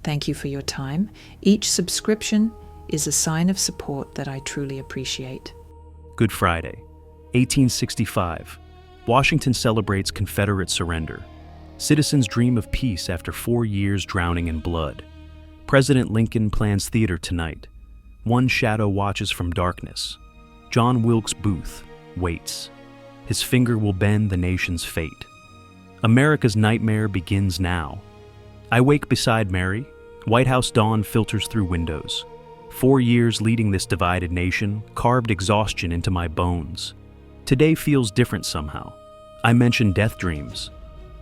Thank you for your time. Each subscription is a sign of support that I truly appreciate. Good Friday, 1865. Washington celebrates Confederate surrender. Citizens dream of peace after 4 years drowning in blood. President Lincoln plans theater tonight. One shadow watches from darkness. John Wilkes Booth waits. His finger will bend the nation's fate. America's nightmare begins now. I wake beside Mary. White House dawn filters through windows. 4 years leading this divided nation carved exhaustion into my bones. Today feels different somehow. I mention death dreams.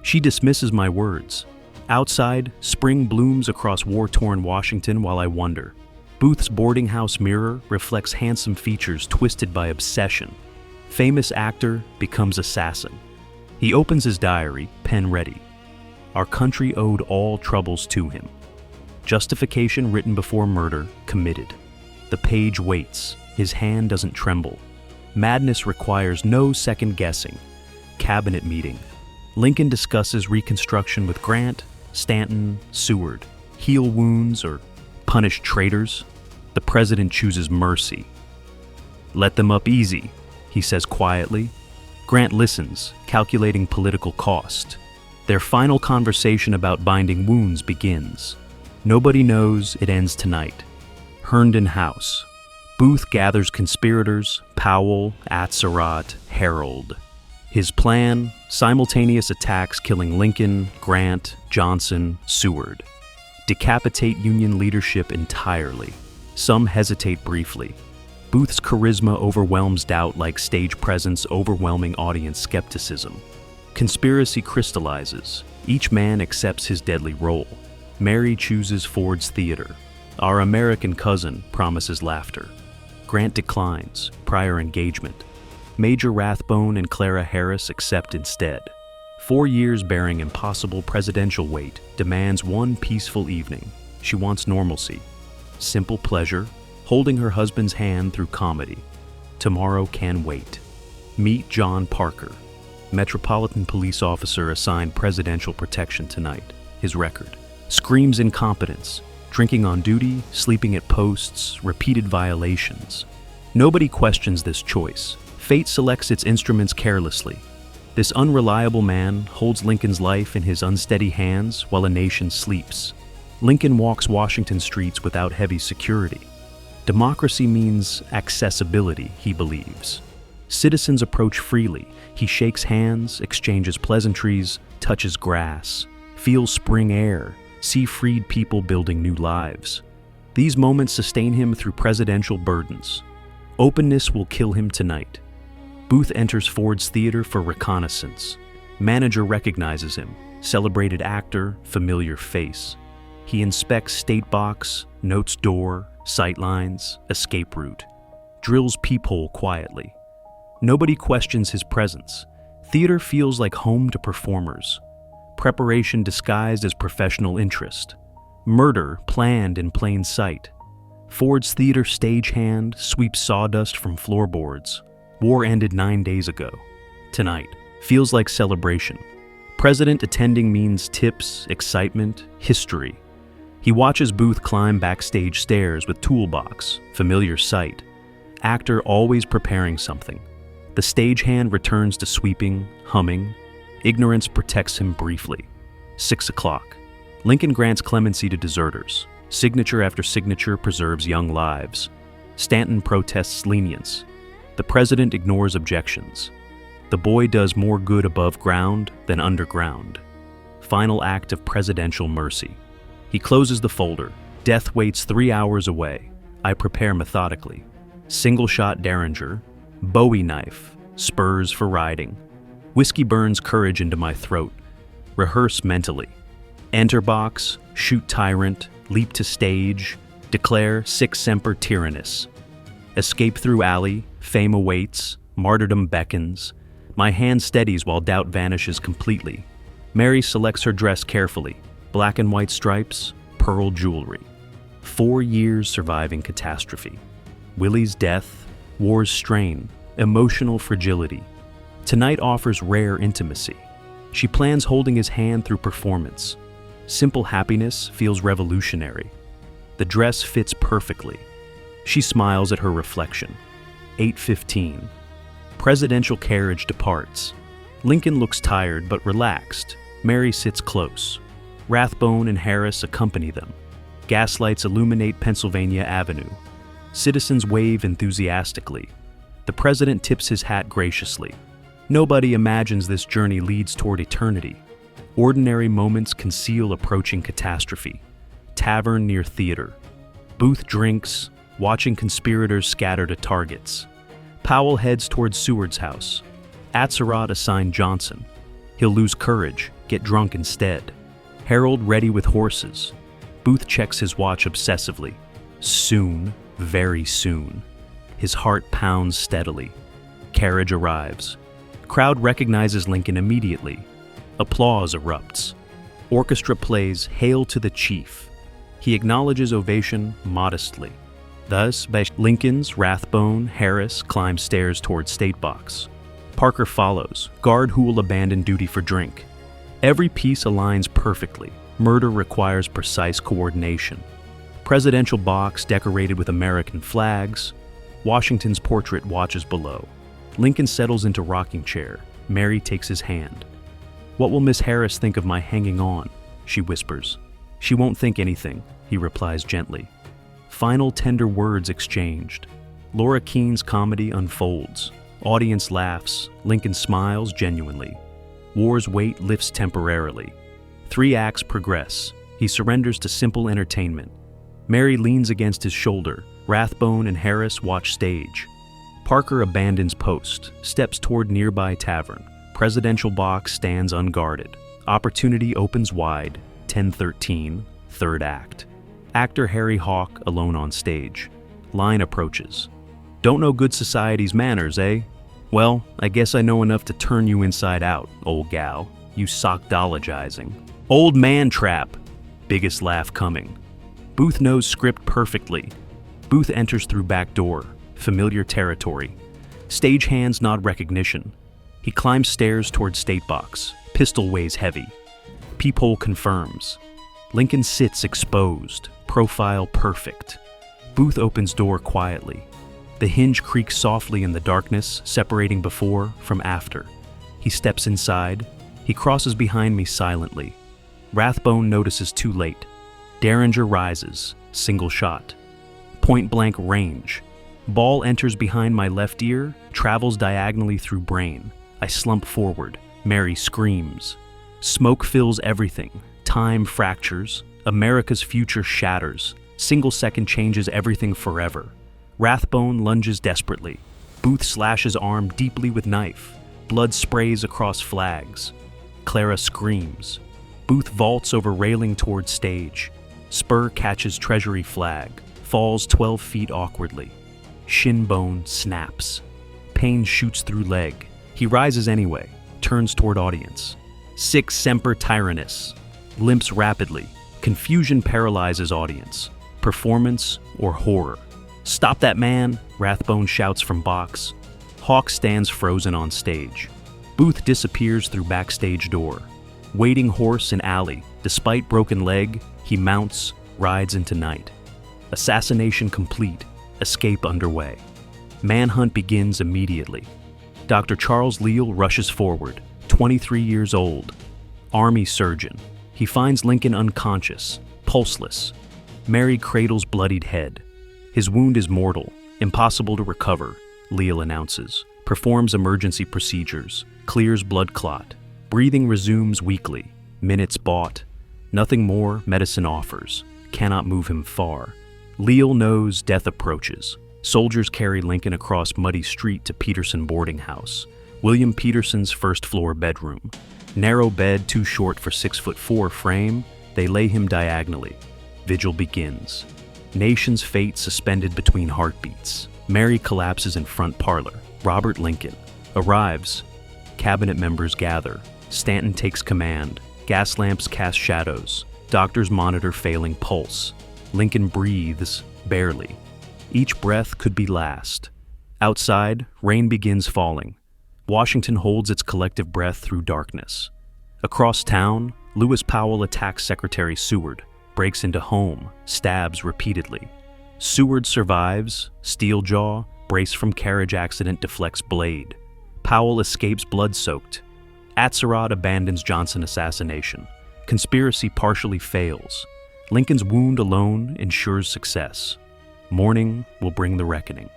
She dismisses my words. Outside, spring blooms across war-torn Washington while I wonder. Booth's boarding house mirror reflects handsome features twisted by obsession. Famous actor becomes assassin. He opens his diary, pen ready. Our country owed all troubles to him. Justification written before murder, committed. The page waits. His hand doesn't tremble. Madness requires no second guessing. Cabinet meeting. Lincoln discusses Reconstruction with Grant, Stanton, Seward. Heal wounds or punish traitors. The president chooses mercy. Let them up easy, he says quietly. Grant listens, calculating political cost. Their final conversation about binding wounds begins. Nobody knows it ends tonight. Herndon House. Booth gathers conspirators, Powell, Atzerodt, Harold. His plan, simultaneous attacks killing Lincoln, Grant, Johnson, Seward. Decapitate Union leadership entirely. Some hesitate briefly. Booth's charisma overwhelms doubt like stage presence overwhelming audience skepticism. Conspiracy crystallizes. Each man accepts his deadly role. Mary chooses Ford's theater. Our American cousin promises laughter. Grant declines, prior engagement. Major Rathbone and Clara Harris accept instead. 4 years bearing impossible presidential weight demands one peaceful evening. She wants normalcy. Simple pleasure, holding her husband's hand through comedy. Tomorrow can wait. Meet John Parker, Metropolitan Police Officer assigned presidential protection tonight. His record. Screams incompetence, drinking on duty, sleeping at posts, repeated violations. Nobody questions this choice. Fate selects its instruments carelessly. This unreliable man holds Lincoln's life in his unsteady hands while a nation sleeps. Lincoln walks Washington streets without heavy security. Democracy means accessibility, he believes. Citizens approach freely. He shakes hands, exchanges pleasantries, touches grass, feels spring air, see freed people building new lives. These moments sustain him through presidential burdens. Openness will kill him tonight. Booth enters Ford's theater for reconnaissance. Manager recognizes him, celebrated actor, familiar face. He inspects state box, notes door, sightlines, escape route. Drills peephole quietly. Nobody questions his presence. Theater feels like home to performers. Preparation disguised as professional interest. Murder planned in plain sight. Ford's theater stagehand sweeps sawdust from floorboards. War ended 9 days ago. Tonight feels like celebration. President attending means tips, excitement, history. He watches Booth climb backstage stairs with toolbox, familiar sight. Actor always preparing something. The stagehand returns to sweeping, humming. Ignorance protects him briefly. 6 o'clock. Lincoln grants clemency to deserters. Signature after signature preserves young lives. Stanton protests lenience. The president ignores objections. The boy does more good above ground than underground. Final act of presidential mercy. He closes the folder. Death waits 3 hours away. I prepare methodically. Single-shot Derringer. Bowie knife. Spurs for riding. Whiskey burns courage into my throat. Rehearse mentally. Enter box. Shoot tyrant. Leap to stage. Declare sic semper tyrannis. Escape through alley. Fame awaits. Martyrdom beckons. My hand steadies while doubt vanishes completely. Mary selects her dress carefully. Black and white stripes. Pearl jewelry. 4 years surviving catastrophe. Willie's death. War's strain. Emotional fragility. Tonight offers rare intimacy. She plans holding his hand through performance. Simple happiness feels revolutionary. The dress fits perfectly. She smiles at her reflection. 8:15. Presidential carriage departs. Lincoln looks tired but relaxed. Mary sits close. Rathbone and Harris accompany them. Gaslights illuminate Pennsylvania Avenue. Citizens wave enthusiastically. The president tips his hat graciously. Nobody imagines this journey leads toward eternity. Ordinary moments conceal approaching catastrophe. Tavern near theater. Booth drinks, watching conspirators scatter to targets. Powell heads toward Seward's house. Atzerodt assigned Johnson. He'll lose courage, get drunk instead. Harold ready with horses. Booth checks his watch obsessively. Soon, very soon. His heart pounds steadily. Carriage arrives. Crowd recognizes Lincoln immediately. Applause erupts. Orchestra plays Hail to the Chief. He acknowledges ovation modestly. Thus, Lincoln's Rathbone, Harris climb stairs toward State Box. Parker follows, guard who will abandon duty for drink. Every piece aligns perfectly. Murder requires precise coordination. Presidential box decorated with American flags. Washington's portrait watches below. Lincoln settles into rocking chair. Mary takes his hand. "What will Miss Harris think of my hanging on?" she whispers. "She won't think anything," he replies gently. Final tender words exchanged. Laura Keene's comedy unfolds. Audience laughs. Lincoln smiles genuinely. War's weight lifts temporarily. 3 acts progress. He surrenders to simple entertainment. Mary leans against his shoulder. Rathbone and Harris watch stage. Parker abandons post, steps toward nearby tavern. Presidential box stands unguarded. Opportunity opens wide. 10:13, third act. Actor Harry Hawk alone on stage. Line approaches. "Don't know good society's manners, eh? Well, I guess I know enough to turn you inside out, old gal. You sockdologizing. Old man trap." Biggest laugh coming. Booth knows script perfectly. Booth enters through back door. Familiar territory. Stagehands nod recognition. He climbs stairs toward State Box. Pistol weighs heavy. Peephole confirms. Lincoln sits exposed. Profile perfect. Booth opens door quietly. The hinge creaks softly in the darkness, separating before from after. He steps inside. He crosses behind me silently. Rathbone notices too late. Derringer rises. Single shot. Point blank range. Ball enters behind my left ear, travels diagonally through brain. I slump forward. Mary screams. Smoke fills everything. Time fractures. America's future shatters. Single second changes everything forever. Rathbone lunges desperately. Booth slashes arm deeply with knife. Blood sprays across flags. Clara screams. Booth vaults over railing toward stage. Spur catches Treasury flag. Falls 12 feet awkwardly. Shin bone snaps. Pain shoots through leg. He rises anyway. Turns toward audience. Sic semper tyrannis. Limps rapidly. Confusion paralyzes audience. Performance or horror. "Stop that man!" Rathbone shouts from box. Hawk stands frozen on stage. Booth disappears through backstage door. Waiting horse in alley. Despite broken leg, he mounts, rides into night. Assassination complete. Escape underway. Manhunt begins immediately. Dr. Charles Leal rushes forward, 23 years old. Army surgeon. He finds Lincoln unconscious, pulseless. Mary cradles bloodied head. His wound is mortal, impossible to recover, Leal announces. Performs emergency procedures, clears blood clot. Breathing resumes weakly. Minutes bought. Nothing more medicine offers. Cannot move him far. Leal knows death approaches. Soldiers carry Lincoln across muddy street to Petersen boarding house. William Petersen's first-floor bedroom. Narrow bed too short for 6'4" frame, they lay him diagonally. Vigil begins. Nation's fate suspended between heartbeats. Mary collapses in front parlor. Robert Lincoln arrives. Cabinet members gather. Stanton takes command. Gas lamps cast shadows. Doctors monitor failing pulse. Lincoln breathes, barely. Each breath could be last. Outside, rain begins falling. Washington holds its collective breath through darkness. Across town, Lewis Powell attacks Secretary Seward, breaks into home, stabs repeatedly. Seward survives, Steeljaw, brace from carriage accident deflects blade. Powell escapes blood-soaked. Atzerodt abandons Johnson assassination. Conspiracy partially fails. Lincoln's wound alone ensures success. Morning will bring the reckoning.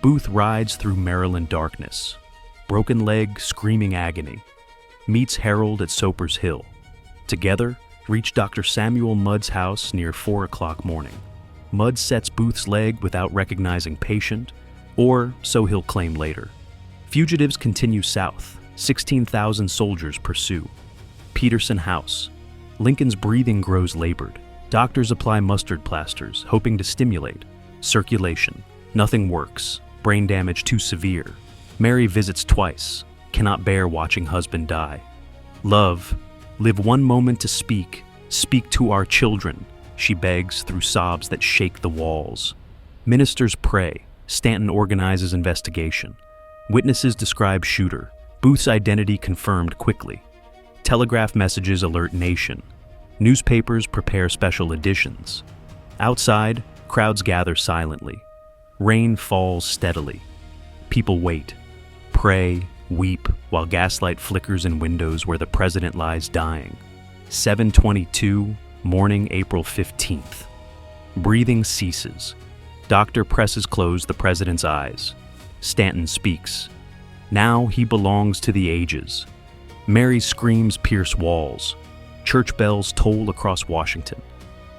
Booth rides through Maryland darkness. Broken leg, screaming agony. Meets Harold at Soper's Hill. Together, reach Dr. Samuel Mudd's house near 4 o'clock morning. Mudd sets Booth's leg without recognizing patient, or so he'll claim later. Fugitives continue south. 16,000 soldiers pursue. Petersen House. Lincoln's breathing grows labored. Doctors apply mustard plasters, hoping to stimulate. Circulation. Nothing works. Brain damage too severe. Mary visits twice. Cannot bear watching husband die. Love. Live one moment to speak. Speak to our children, she begs through sobs that shake the walls. Ministers pray. Stanton organizes investigation. Witnesses describe shooter. Booth's identity confirmed quickly. Telegraph messages alert nation. Newspapers prepare special editions. Outside, crowds gather silently. Rain falls steadily. People wait, pray, weep, while gaslight flickers in windows where the president lies dying. 7:22, morning, April 15th. Breathing ceases. Doctor presses close the president's eyes. Stanton speaks. Now he belongs to the ages. Mary's screams pierce walls. Church bells toll across Washington.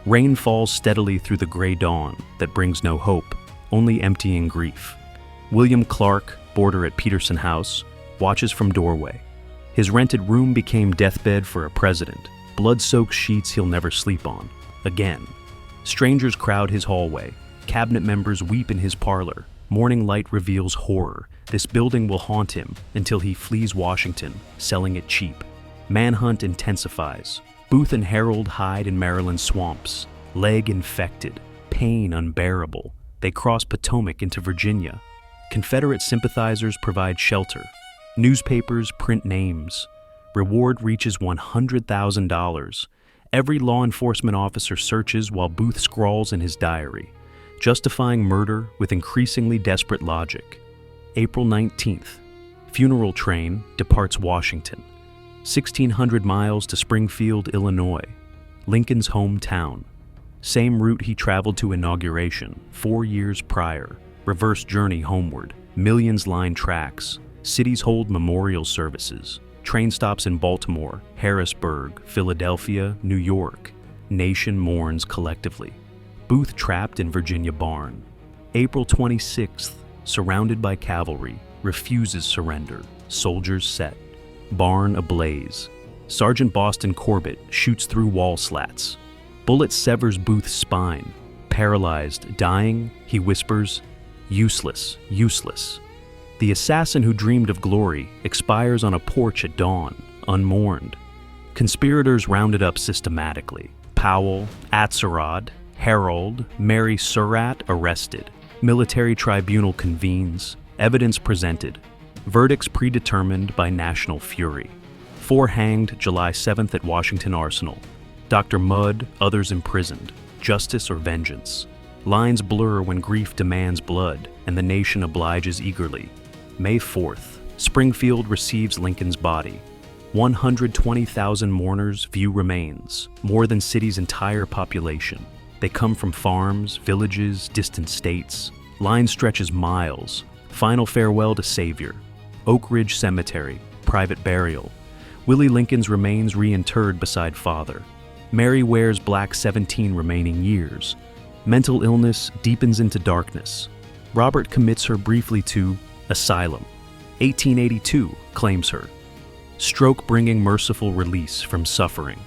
Rain falls steadily through the gray dawn that brings no hope, only emptying grief. William Clark, boarder at Petersen House, watches from doorway. His rented room became deathbed for a president, blood-soaked sheets he'll never sleep on. Again. Strangers crowd his hallway. Cabinet members weep in his parlor. Morning light reveals horror. This building will haunt him until he flees Washington, selling it cheap. Manhunt intensifies. Booth and Harold hide in Maryland swamps. Leg infected. Pain unbearable. They cross Potomac into Virginia. Confederate sympathizers provide shelter. Newspapers print names. Reward reaches $100,000. Every law enforcement officer searches while Booth scrawls in his diary, justifying murder with increasingly desperate logic. April 19th. Funeral train departs Washington. 1,600 miles to Springfield, Illinois, Lincoln's hometown. Same route he traveled to inauguration 4 years prior. Reverse journey homeward. Millions line tracks. Cities hold memorial services. Train stops in Baltimore, Harrisburg, Philadelphia, New York. Nation mourns collectively. Booth trapped in Virginia barn. April 26th, surrounded by cavalry, refuses surrender. Soldiers set. Barn ablaze. Sergeant Boston Corbett shoots through wall slats. Bullet severs Booth's spine. Paralyzed, dying, he whispers, "Useless, useless." The assassin who dreamed of glory expires on a porch at dawn, unmourned. Conspirators rounded up systematically. Powell, Atzerodt, Harold, Mary Surratt arrested. Military tribunal convenes. Evidence presented. Verdicts predetermined by national fury. 4 hanged July 7th at Washington Arsenal. Dr. Mudd, others imprisoned. Justice or vengeance? Lines blur when grief demands blood, and the nation obliges eagerly. May 4th, Springfield receives Lincoln's body. 120,000 mourners view remains, more than city's entire population. They come from farms, villages, distant states. Line stretches miles. Final farewell to Savior. Oak Ridge Cemetery, private burial. Willie Lincoln's remains reinterred beside father. Mary wears black 17 remaining years. Mental illness deepens into darkness. Robert commits her briefly to asylum. 1882 claims her. Stroke bringing merciful release from suffering.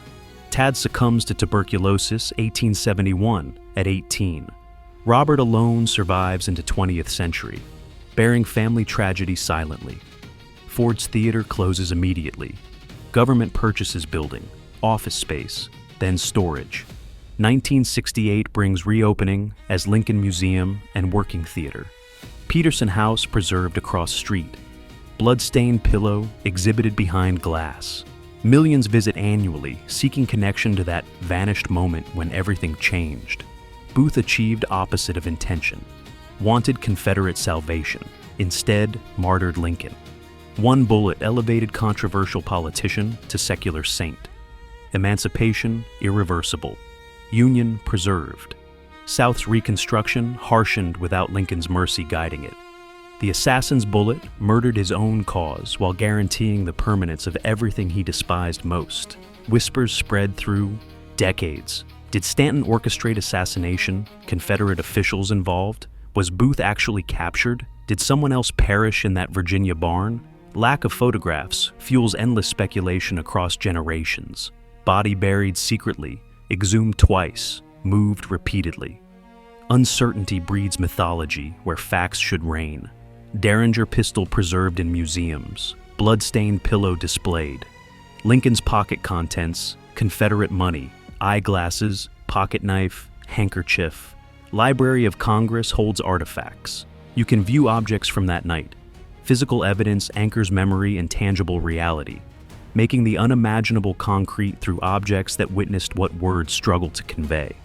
Tad succumbs to tuberculosis 1871 at 18. Robert alone survives into 20th century, bearing family tragedy silently. Ford's Theater closes immediately. Government purchases building, office space, then storage. 1968 brings reopening as Lincoln Museum and Working Theater. Petersen House preserved across street. Bloodstained pillow exhibited behind glass. Millions visit annually, seeking connection to that vanished moment when everything changed. Booth achieved opposite of intention. Wanted Confederate salvation, instead martyred Lincoln. One bullet elevated controversial politician to secular saint. Emancipation irreversible. Union preserved. South's Reconstruction harshened without Lincoln's mercy guiding it. The assassin's bullet murdered his own cause while guaranteeing the permanence of everything he despised most. Whispers spread through decades. Did Stanton orchestrate assassination? Confederate officials involved? Was Booth actually captured? Did someone else perish in that Virginia barn? Lack of photographs fuels endless speculation across generations. Body buried secretly, exhumed twice, moved repeatedly. Uncertainty breeds mythology where facts should reign. Derringer pistol preserved in museums. Blood-stained pillow displayed. Lincoln's pocket contents, Confederate money, eyeglasses, pocket knife, handkerchief. Library of Congress holds artifacts. You can view objects from that night. Physical evidence anchors memory in tangible reality, making the unimaginable concrete through objects that witnessed what words struggle to convey.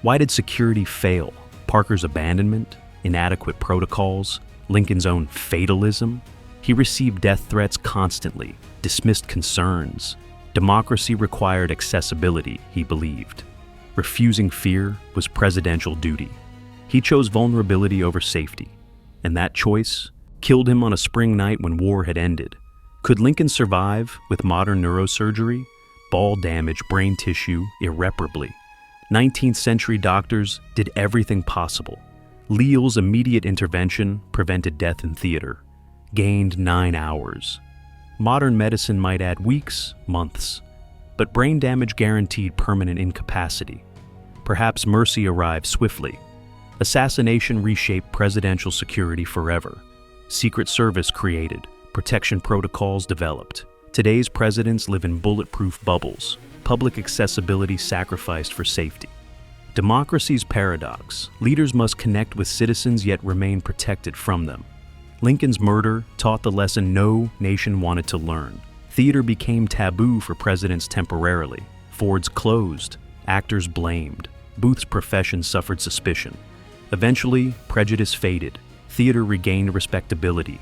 Why did security fail? Parker's abandonment? Inadequate protocols? Lincoln's own fatalism? He received death threats constantly, dismissed concerns. Democracy required accessibility, he believed. Refusing fear was presidential duty. He chose vulnerability over safety, and that choice killed him on a spring night when war had ended. Could Lincoln survive with modern neurosurgery? Ball damaged brain tissue irreparably. 19th century doctors did everything possible. Leal's immediate intervention prevented death in theater, gained 9 hours. Modern medicine might add weeks, months, but brain damage guaranteed permanent incapacity. Perhaps mercy arrived swiftly. Assassination reshaped presidential security forever. Secret Service created, protection protocols developed. Today's presidents live in bulletproof bubbles, public accessibility sacrificed for safety. Democracy's paradox: leaders must connect with citizens yet remain protected from them. Lincoln's murder taught the lesson no nation wanted to learn. Theater became taboo for presidents temporarily. Fords closed, actors blamed. Booth's profession suffered suspicion. Eventually, prejudice faded. Theater regained respectability.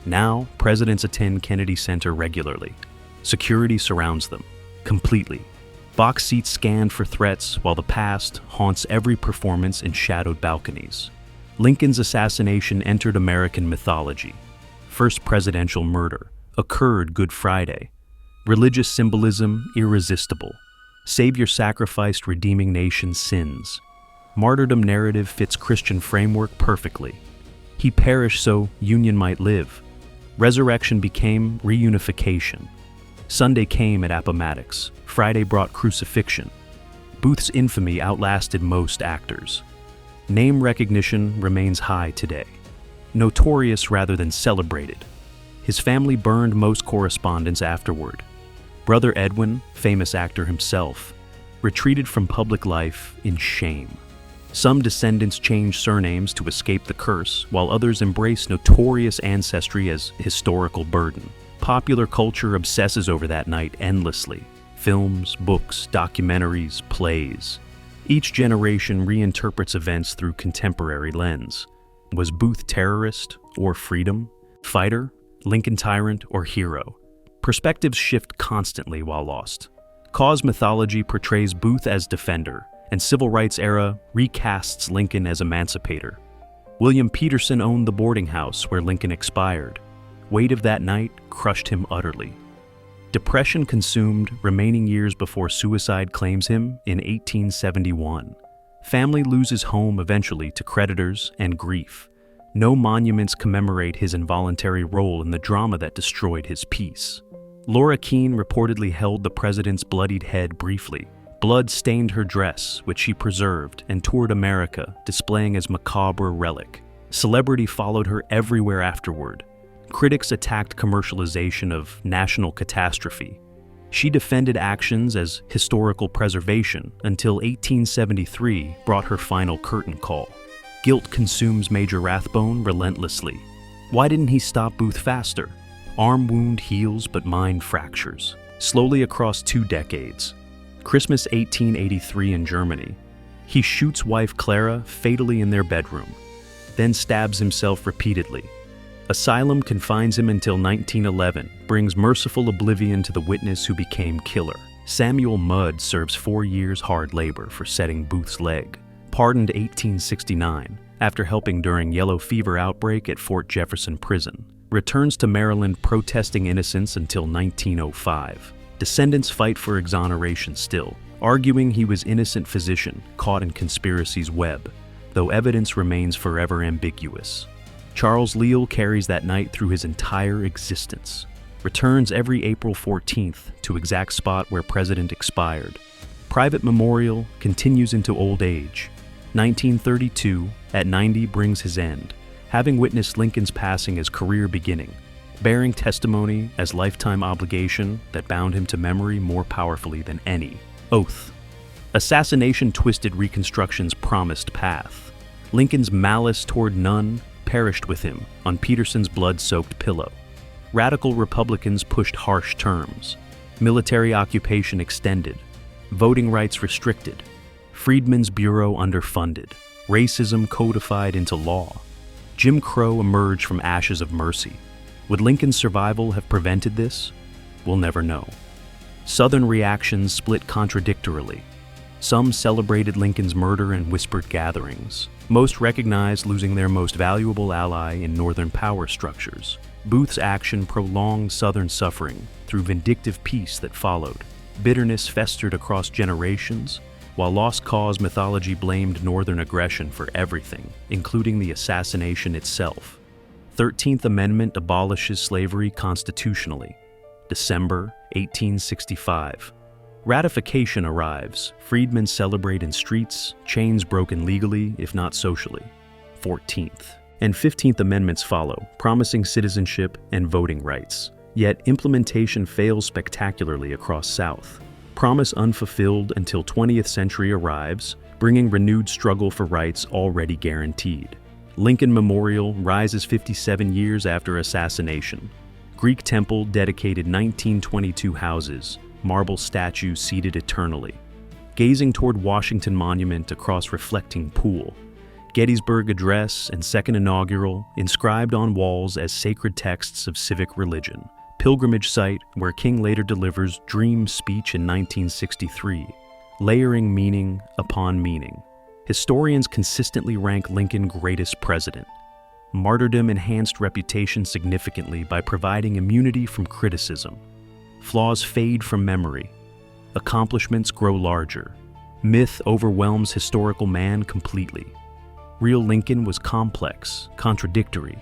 Now, presidents attend Kennedy Center regularly. Security surrounds them, completely. Box seats scanned for threats, while the past haunts every performance in shadowed balconies. Lincoln's assassination entered American mythology. First presidential murder occurred Good Friday. Religious symbolism irresistible. Savior sacrificed redeeming nation's sins. Martyrdom narrative fits Christian framework perfectly. He perished so Union might live. Resurrection became reunification. Sunday came at Appomattox. Friday brought crucifixion. Booth's infamy outlasted most actors. Name recognition remains high today. Notorious rather than celebrated. His family burned most correspondence afterward. Brother Edwin, famous actor himself, retreated from public life in shame. Some descendants changed surnames to escape the curse, while others embraced notorious ancestry as historical burden. Popular culture obsesses over that night endlessly. Films, books, documentaries, plays. Each generation reinterprets events through contemporary lens. Was Booth terrorist or freedom? Fighter, Lincoln tyrant, or hero? Perspectives shift constantly while lost. Cause mythology portrays Booth as defender, and civil rights era recasts Lincoln as emancipator. William Petersen owned the boarding house where Lincoln expired. Weight of that night crushed him utterly. Depression consumed remaining years before suicide claims him in 1871. Family loses home eventually to creditors and grief. No monuments commemorate his involuntary role in the drama that destroyed his peace. Laura Keene reportedly held the president's bloodied head briefly. Blood stained her dress, which she preserved, and toured America, displaying as macabre relic. Celebrity followed her everywhere afterward. Critics attacked commercialization of national catastrophe. She defended actions as historical preservation until 1873 brought her final curtain call. Guilt consumes Major Rathbone relentlessly. Why didn't he stop Booth faster? Arm wound heals, but mind fractures. slowly across 2 decades. Christmas 1883 in Germany. He shoots wife Clara fatally in their bedroom, then stabs himself repeatedly. Asylum confines him until 1911, brings merciful oblivion to the witness who became killer. Samuel Mudd serves 4 years hard labor for setting Booth's leg. Pardoned 1869 after helping during yellow fever outbreak at Fort Jefferson Prison. Returns to Maryland protesting innocence until 1905. Descendants fight for exoneration still, arguing he was innocent physician caught in conspiracy's web, though evidence remains forever ambiguous. Charles Leal carries that night through his entire existence. Returns every April 14th to exact spot where President expired. Private memorial continues into old age. 1932, at 90, brings his end, having witnessed Lincoln's passing as career beginning, bearing testimony as lifetime obligation that bound him to memory more powerfully than any oath. Assassination twisted Reconstruction's promised path. Lincoln's malice toward none perished with him on Petersen's blood-soaked pillow. Radical Republicans pushed harsh terms. Military occupation extended. Voting rights restricted. Freedmen's Bureau underfunded. Racism codified into law. Jim Crow emerged from ashes of mercy. Would Lincoln's survival have prevented this? We'll never know. Southern reactions split contradictorily. Some celebrated Lincoln's murder in whispered gatherings. Most recognized losing their most valuable ally in Northern power structures. Booth's action prolonged Southern suffering through vindictive peace that followed. Bitterness festered across generations, while Lost Cause mythology blamed Northern aggression for everything, including the assassination itself. 13th Amendment abolishes slavery constitutionally. December 1865. Ratification arrives. Freedmen celebrate in streets, chains broken legally, if not socially. 14th. And 15th Amendments follow, promising citizenship and voting rights. Yet implementation fails spectacularly across South. Promise unfulfilled until 20th century arrives, bringing renewed struggle for rights already guaranteed. Lincoln Memorial rises 57 years after assassination. Greek temple dedicated 1922 houses, marble statues seated eternally. Gazing toward Washington Monument across reflecting pool. Gettysburg Address and Second Inaugural inscribed on walls as sacred texts of civic religion. Pilgrimage site where King later delivers dream speech in 1963, layering meaning upon meaning. Historians consistently rank Lincoln greatest president. Martyrdom enhanced reputation significantly by providing immunity from criticism. Flaws fade from memory. Accomplishments grow larger. Myth overwhelms historical man completely. Real Lincoln was complex, contradictory,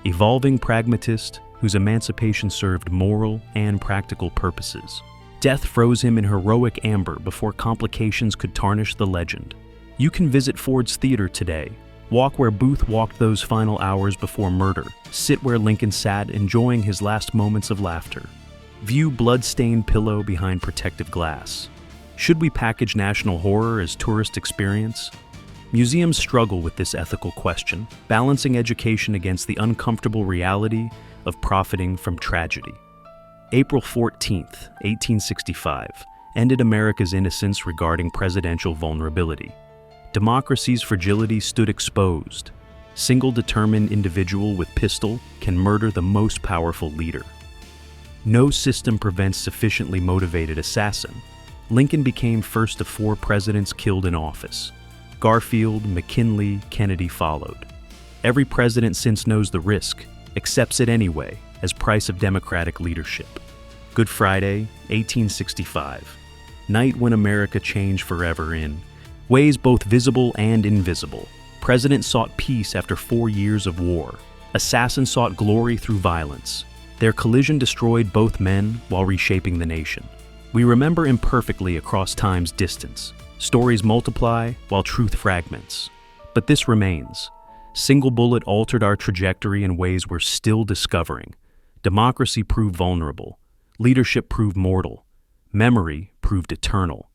evolving pragmatist whose emancipation served moral and practical purposes. Death froze him in heroic amber before complications could tarnish the legend. You can visit Ford's Theater today, walk where Booth walked those final hours before murder, sit where Lincoln sat enjoying his last moments of laughter. View blood-stained pillow behind protective glass. Should we package national horror as tourist experience? Museums struggle with this ethical question, balancing education against the uncomfortable reality of profiting from tragedy. April 14th, 1865, ended America's innocence regarding presidential vulnerability. Democracy's fragility stood exposed. Single determined individual with pistol can murder the most powerful leader. No system prevents sufficiently motivated assassin. Lincoln became first of 4 presidents killed in office. Garfield, McKinley, Kennedy followed. Every president since knows the risk, accepts it anyway as price of democratic leadership. Good Friday, 1865. Night when America changed forever in ways both visible and invisible. President sought peace after 4 years of war. Assassin sought glory through violence. Their collision destroyed both men while reshaping the nation. We remember imperfectly across time's distance. Stories multiply while truth fragments. But this remains. Single bullet altered our trajectory in ways we're still discovering. Democracy proved vulnerable. Leadership proved mortal. Memory proved eternal.